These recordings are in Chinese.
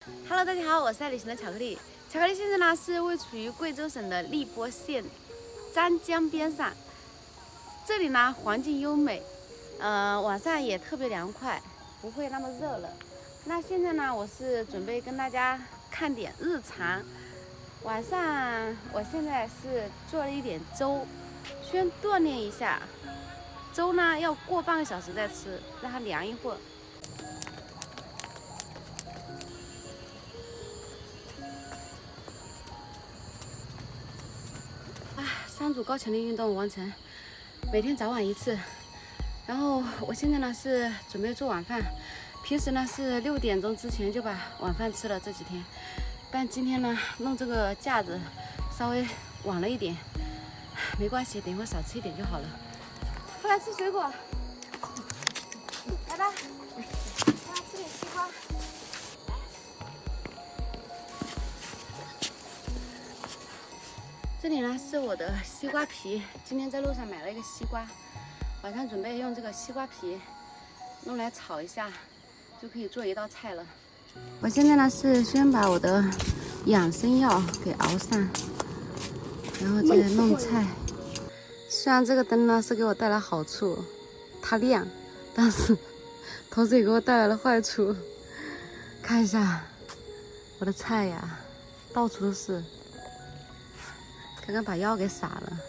Hello， 大家好，我是爱旅行的巧克力。巧克力现在呢是位处于贵州省的荔波县砧江边上，这里呢环境优美，晚上也特别凉快，不会那么热了。那现在呢，我是准备跟大家看点日常。晚上我现在是做了一点粥，先锻炼一下。粥呢要过半个小时再吃，让它凉一会儿。3组高强度运动完成，每天早晚一次。然后我现在呢是准备做晚饭，平时呢是6点钟之前就把晚饭吃了这几天，但今天呢弄这个架子稍微晚了一点，没关系，等一会儿少吃一点就好了。过来吃水果，来吧，过来吃点西瓜。这里呢是我的西瓜皮，今天在路上买了一个西瓜，晚上准备用这个西瓜皮弄来炒一下，就可以做一道菜了。我现在呢是先把我的养生药给熬上，然后再弄菜。虽然这个灯呢是给我带来好处，它亮，但是同时也给我带来了坏处。看一下我的菜呀，到处都是。刚刚把药给撒了，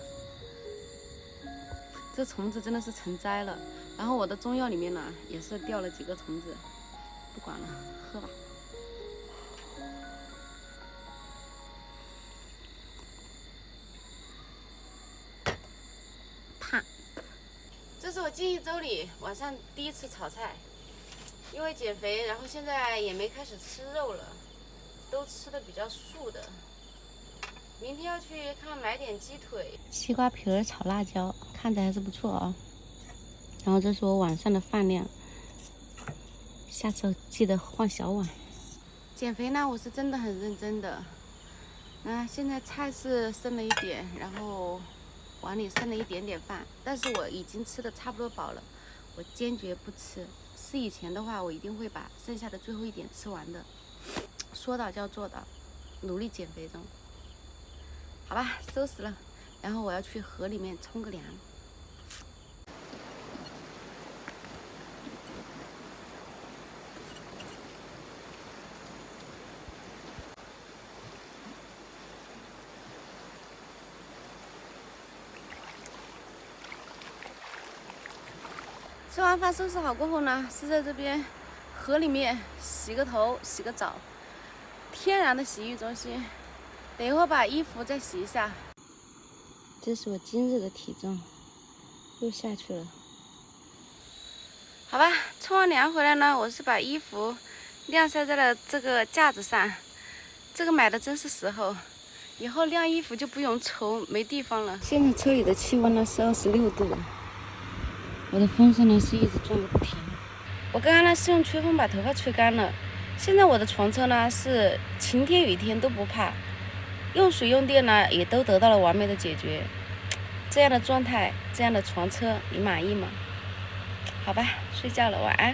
这虫子真的是成灾了。然后我的中药里面呢，也是掉了几个虫子，不管了，喝吧。烫。这是我记忆周里晚上第一次炒菜，因为减肥，然后现在也没开始吃肉了，都吃的比较素的。明天要去看买点鸡腿，西瓜皮儿炒辣椒，看着还是不错啊。然后这是我晚上的饭量，下次记得换小碗。减肥呢，我是真的很认真的。现在菜是剩了一点，然后碗里剩了一点点饭，但是我已经吃的差不多饱了，我坚决不吃。是以前的话，我一定会把剩下的最后一点吃完的。说到就要做到，努力减肥中。好吧，收拾了，然后我要去河里面冲个凉。吃完饭收拾好过后呢，是在这边河里面洗个头、洗个澡，天然的洗浴中心。等一会儿把衣服再洗一下。这是我今日的体重，又下去了。好吧，冲完凉回来呢，我是把衣服晾晒在了这个架子上。这个买的真是时候，以后晾衣服就不用愁没地方了。现在车里的气温呢是26度，我的风扇呢是一直转个不停。我刚刚呢是用吹风把头发吹干了。现在我的床车呢是晴天雨天都不怕。用水用电呢也都得到了完美的解决，这样的状态，这样的床车，你满意吗？好吧，睡觉了，晚安。